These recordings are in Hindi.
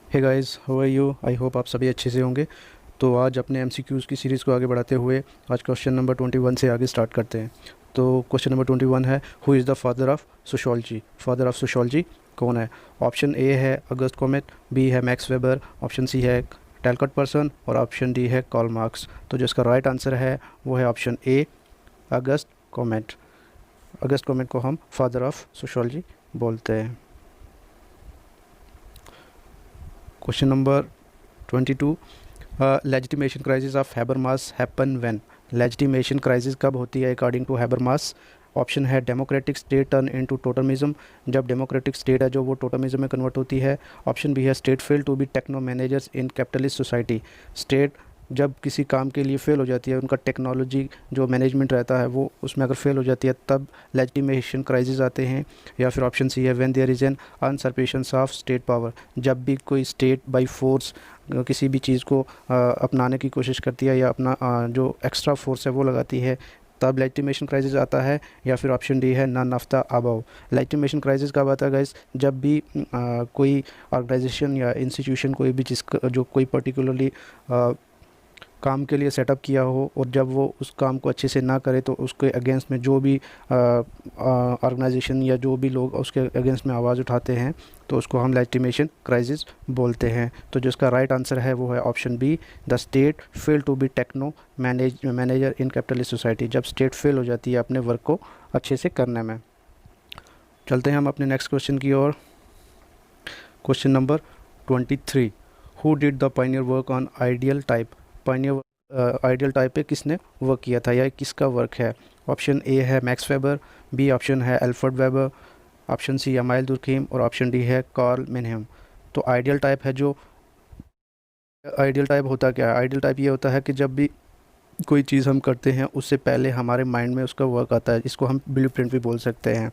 Hey guys, how are you? I hope आप सभी अच्छे से होंगे। तो आज अपने एमसीक्यूज़ की सीरीज़ को आगे बढ़ाते हुए आज क्वेश्चन नंबर 21 से आगे स्टार्ट करते हैं। तो क्वेश्चन नंबर 21 है, who is the father of sociology? Father of sociology कौन है? ऑप्शन ए है अगस्त कॉमेट, बी है मैक्स वेबर, ऑप्शन सी है टैलकॉट पर्सन और ऑप्शन डी है कार्ल मार्क्स। तो जो इसका राइट आंसर है वो है ऑप्शन ए, अगस्त कॉमेट। अगस्त कॉमेट को हम फादर ऑफ सोशियोलॉजी बोलते हैं। Question number 22, legitimation crisis of Habermas happen when? Legitimation crisis कब होती है अकॉर्डिंग टू हैबरमास? ऑप्शन है democratic state turn into totemism, जब डेमोक्रेटिक स्टेट है जो वो टोटमिज्म में कन्वर्ट होती है। ऑप्शन बी है state fail to be techno managers in capitalist society, state जब किसी काम के लिए फेल हो जाती है, उनका टेक्नोलॉजी जो मैनेजमेंट रहता है वो उसमें अगर फेल हो जाती है तब लेजिटिमेशन क्राइसिस आते हैं। या फिर ऑप्शन सी है when there is an usurpations of state power, जब भी कोई स्टेट बाय फोर्स किसी भी चीज़ को अपनाने की कोशिश करती है या अपना जो एक्स्ट्रा फोर्स है वो लगाती है, तब लेजिटिमेशन क्राइसिस आता है। या फिर ऑप्शन डी है none of the above. Legitimation crisis कब आता है गाइस? जब भी कोई ऑर्गेनाइजेशन या इंस्टीट्यूशन कोई भी चीज़ जो कोई पर्टिकुलरली काम के लिए सेटअप किया हो और जब वो उस काम को अच्छे से ना करे तो उसके अगेंस्ट में जो भी ऑर्गेनाइजेशन या जो भी लोग उसके अगेंस्ट में आवाज़ उठाते हैं तो उसको हम लेजिटिमेशन क्राइसिस बोलते हैं। तो जो इसका राइट आंसर है वो है option B, the state fail to be techno manager in capitalist society, जब स्टेट फेल हो जाती है अपने वर्क को अच्छे से करने में। चलते हैं हम अपने नेक्स्ट क्वेश्चन की ओर। Question number 23, who did the pioneer work on ideal type? Pioneer ideal type पे किसने वर्क किया था या किसका वर्क है? ऑप्शन ए है मैक्स वेबर, बी ऑप्शन है Alfred Weber, option C Emile Durkheim और ऑप्शन डी है कार्ल मेनहेम। तो आइडियल टाइप है जो आइडियल टाइप होता क्या है? आइडियल टाइप ये होता है कि जब भी कोई चीज़ हम करते हैं उससे पहले हमारे माइंड में उसका वर्क आता है, इसको हम ब्लूप्रिंट भी बोल सकते हैं।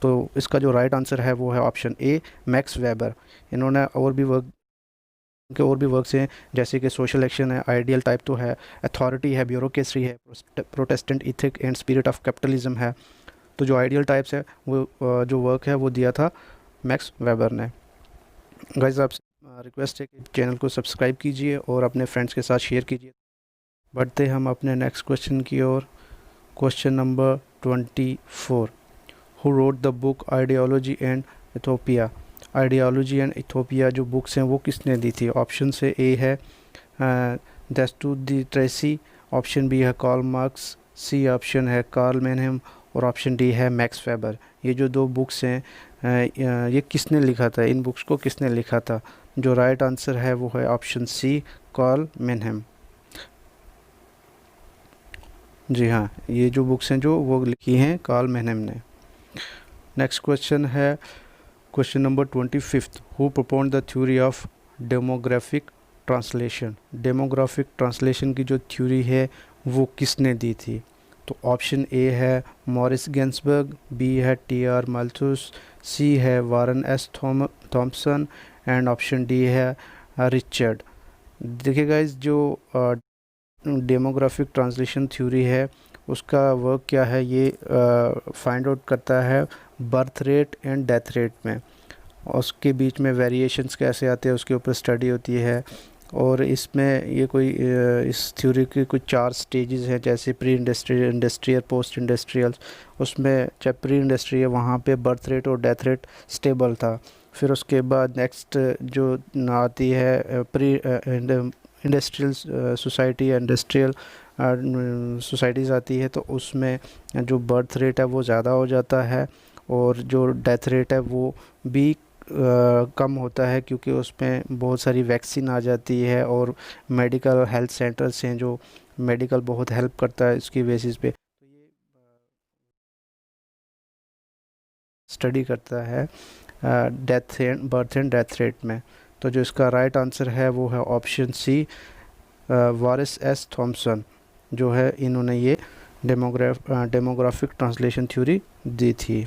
तो इसका जो राइट आंसर है वो है ऑप्शन ए, मैक्स वेबर। इन्होंने और भी वर्क्स हैं जैसे कि सोशल एक्शन है, आइडियल टाइप तो है, अथॉरिटी है, ब्यूरोक्रेसी है, Protestant ethic and spirit of capitalism है। तो जो आइडियल टाइप्स है वो जो वर्क है वो दिया था मैक्स वेबर ने। गाइस आपसे रिक्वेस्ट है कि चैनल को सब्सक्राइब कीजिए और अपने फ्रेंड्स के साथ शेयर कीजिए। बढ़ते हम अपने नेक्स्ट क्वेश्चन की ओर। Question number 24, who wrote the book ideology and utopia? Ideology and utopia जो बुक्स हैं वो किसने दी थी? ऑप्शन से ए है Destutt de Tracy, option B है कार्ल मार्क्स, सी ऑप्शन है कार्ल मेनहेम और ऑप्शन डी है मैक्स वेबर। ये जो दो बुक्स हैं ये किसने लिखा था? इन बुक्स को किसने लिखा था? जो राइट आंसर है वो है ऑप्शन सी, कार्ल मेनहेम। जी हाँ, ये जो बुक्स हैं जो वो लिखी हैं कार्ल मेनहेम ने। नेक्स्ट क्वेश्चन है question number 25, who propounded the theory of demographic translation? Demographic translation की जो थ्योरी है वो किसने दी थी? तो ऑप्शन ए है मॉरिस गेंसबर्ग, बी है टी आर माल्थus, सी है Warren S Thompson and option D है रिचर्ड। देखिए गाइस, जो डेमोग्राफिक ट्रांसलेशन थ्योरी है उसका वर्क क्या है, ये फाइंड आउट करता है birth rate and death rate में, उसके बीच में वेरिएशंस कैसे आते हैं उसके ऊपर स्टडी होती है। और इसमें ये कोई इस थ्योरी के कुछ 4 स्टेजेस हैं, जैसे pre industrial, industrial, post industrial. उसमें जब प्री इंडस्ट्रियल वहाँ पे बर्थ रेट और डेथ रेट स्टेबल था। फिर उसके बाद नेक्स्ट जो आती है pre industrial society, industrial societies आती है, तो उसमें जो बर्थ रेट है वो ज़्यादा हो जाता है और जो डेथ रेट है वो भी कम होता है, क्योंकि उसमें बहुत सारी वैक्सीन आ जाती है और मेडिकल हेल्थ सेंटर्स हैं जो मेडिकल बहुत हेल्प करता है इसकी बेसिस पे। तो ये स्टडी करता है death and birth and death rate में। तो जो इसका राइट आंसर है वो है ऑप्शन सी, वारिस एस थॉम्सन जो है, इन्होंने ये डेमोग्राफिक ट्रांसलेशन थ्योरी दी थी।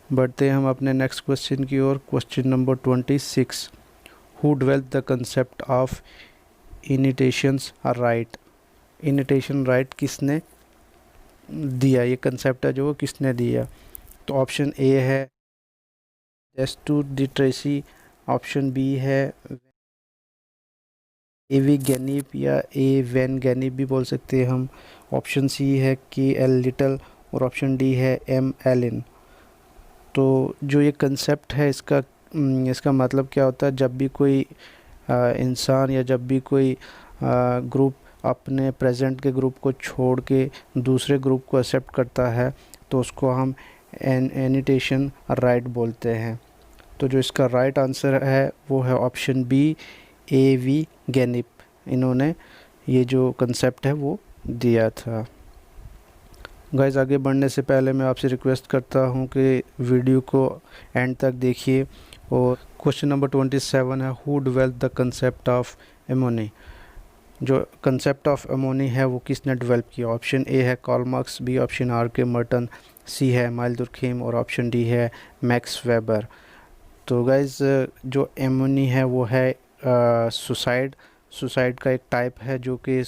बढ़ते हैं हम अपने नेक्स्ट क्वेश्चन की ओर। Question number 26, who developed the concept of initiations rite? Initiation rite किसने दिया? ये कंसेप्ट है जो वो किसने दिया? तो ऑप्शन ए है S to de Tracy, option B है एवी गैनिप या ए वैन गैनिप भी बोल सकते हैं हम। ऑप्शन सी है के एल लिटल और ऑप्शन डी है एम एलिन। तो जो ये कंसेप्ट है इसका मतलब क्या होता है, जब भी कोई इंसान या जब भी कोई ग्रुप अपने प्रेजेंट के ग्रुप को छोड़ के दूसरे ग्रुप को एक्सेप्ट करता है तो उसको हम एनिटेशन राइट बोलते हैं। तो जो इसका राइट आंसर है वो है ऑप्शन बी ए वी गैनिप। इन्होंने ये जो कंसेप्ट है वो दिया था। गाइस आगे बढ़ने से पहले मैं आपसे रिक्वेस्ट करता हूँ कि वीडियो को एंड तक देखिए। और क्वेश्चन नंबर 27 है, who develop the concept of anomie. जो कंसेप्ट ऑफ एमोनी है वो किसने डेवलप किया। ऑप्शन ए है Karl Marx, B option R K Merton, C है एमाइल दुर्खीम और ऑप्शन डी है मैक्स वेबर। तो गाइस जो एमोनी है वो है सुसाइड का एक टाइप है जो कि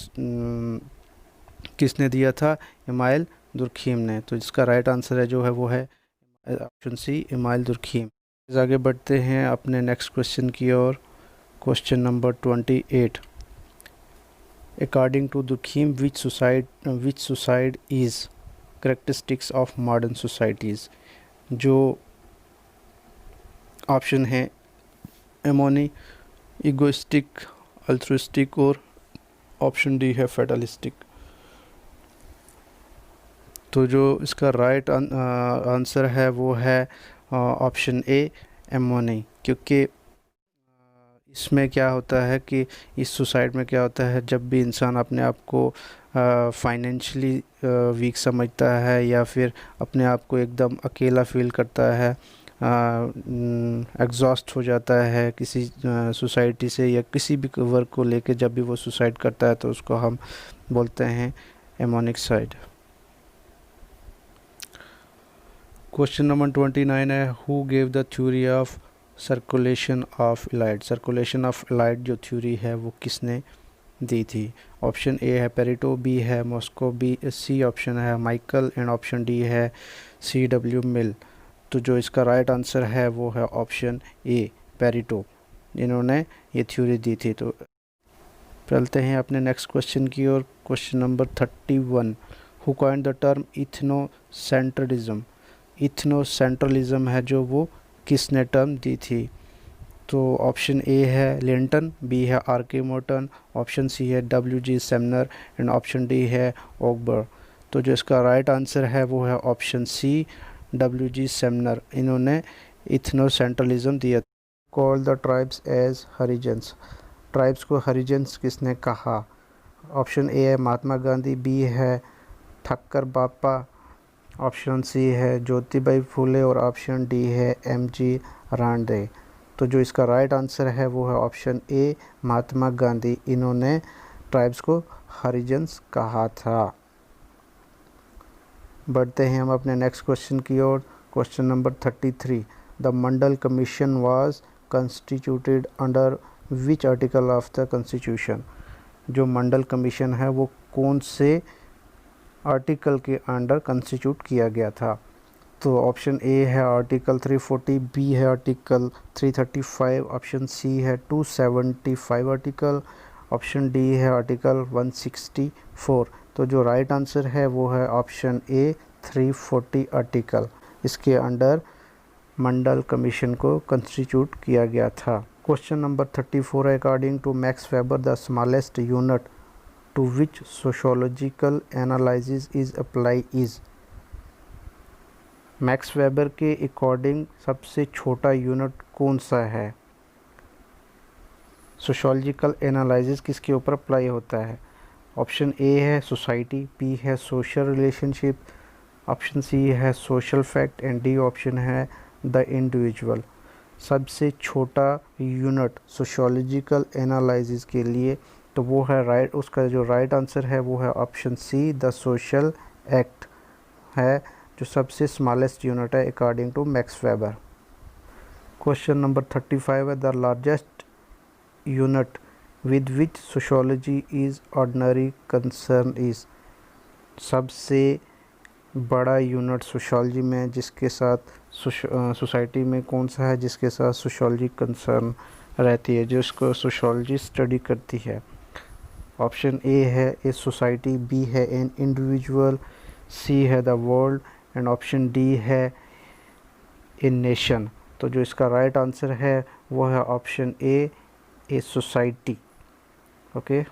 किसने दिया था, एमाइल दुर्खीम ने। तो इसका राइट आंसर है जो है वो है ऑप्शन सी एमाइल दुर्खीम। आगे बढ़ते हैं अपने नेक्स्ट क्वेश्चन की ओर। Question number 28, according to Durkheim which suicide is characteristics of modern societies. जो ऑप्शन है एमोनी, इगोइस्टिक, अल्ट्रुइस्टिक और ऑप्शन डी है फेटलिस्टिक। तो जो इसका राइट आंसर है वो है ऑप्शन ए एमोनी। क्योंकि इसमें क्या होता है कि इस सुसाइड में क्या होता है, जब भी इंसान अपने आप को फाइनेंशियली वीक समझता है या फिर अपने आप को एकदम अकेला फील करता है, एग्जॉस्ट हो जाता है किसी सोसाइटी से या किसी भी वर्क को लेके, जब भी वो सुसाइड करता है तो उसको हम बोलते हैं एमोनिक साइड। क्वेश्चन नंबर 29 है, who gave the theory of circulation of light. Circulation of light जो थ्योरी है वो किसने दी थी। ऑप्शन ए है पेरेटो, बी है मॉस्को, बी सी ऑप्शन है माइकल एंड ऑप्शन डी है सी डब्ल्यू मिल। तो जो इसका राइट आंसर है वो है ऑप्शन ए पेरेटो, इन्होंने ये थ्योरी दी थी। तो चलते हैं अपने नेक्स्ट क्वेश्चन की ओर। Question number 31, who coined the term ethnocentrism. Ethnocentrism है जो वो किसने टर्म दी थी। तो ऑप्शन ए है लिंटन, बी है R K Merton, option C है W G Sumner and option D है ओकबर। तो जो इसका राइट आंसर है वो है ऑप्शन सी डब्ल्यू जी सेमनर, इन्होंने इथनोसेंट्रलिज्म दिया। Call the tribes as Harijans. Tribes को हरिजन्स किसने कहा। ऑप्शन ए है महात्मा गांधी, बी है ठक्कर बापा, ऑप्शन सी है ज्योतिबाई फूले और ऑप्शन डी है एम जी रांडे। तो जो इसका राइट आंसर है वो है ऑप्शन ए महात्मा गांधी, इन्होंने ट्राइब्स को हरिजन्स कहा था। बढ़ते हैं हम अपने नेक्स्ट क्वेश्चन की ओर। Question number 33, the Mandal commission was constituted under which article of the constitution. जो मंडल कमीशन है वो कौन से आर्टिकल के अंडर कंस्टिट्यूट किया गया था। तो ऑप्शन ए है आर्टिकल 340, बी है आर्टिकल 335, ऑप्शन सी है 275 आर्टिकल, ऑप्शन डी है आर्टिकल 164। तो जो राइट आंसर है वो है ऑप्शन ए 340 आर्टिकल, इसके अंडर मंडल कमीशन को कंस्टिट्यूट किया गया था। क्वेश्चन नंबर 34 है, according to Max Weber the smallest unit to which sociological analysis is apply is. Max Weber के अकॉर्डिंग सबसे छोटा यूनिट कौन सा है। सोशोलॉजिकल एनालिसिस किसके ऊपर अप्लाई होता है। ऑप्शन ए है सोसाइटी, बी है सोशल रिलेशनशिप, ऑप्शन सी है social fact and D option है द इंडिविजुअल। सबसे छोटा यूनिट सोशोलॉजिकल एनालिसिस के लिए तो वो है राइट, उसका जो राइट आंसर है वो है option C the social act है, जो सबसे स्मॉलेस्ट यूनिट है according to Max Weber. Question number 35 है, the largest unit with which sociology is ordinary concern is. सबसे बड़ा यूनिट सोशोलॉजी में जिसके साथ सोसाइटी में कौन सा है जिसके साथ सोशोलॉजी कंसर्न रहती है, जिसको सोशोलॉजी स्टडी करती है। ऑप्शन ए है ए सोसाइटी, बी है एन इंडिविजुअल, सी है the world and option D है ए नेशन। तो जो इसका राइट आंसर है वो है ऑप्शन ए सोसाइटी। ओके।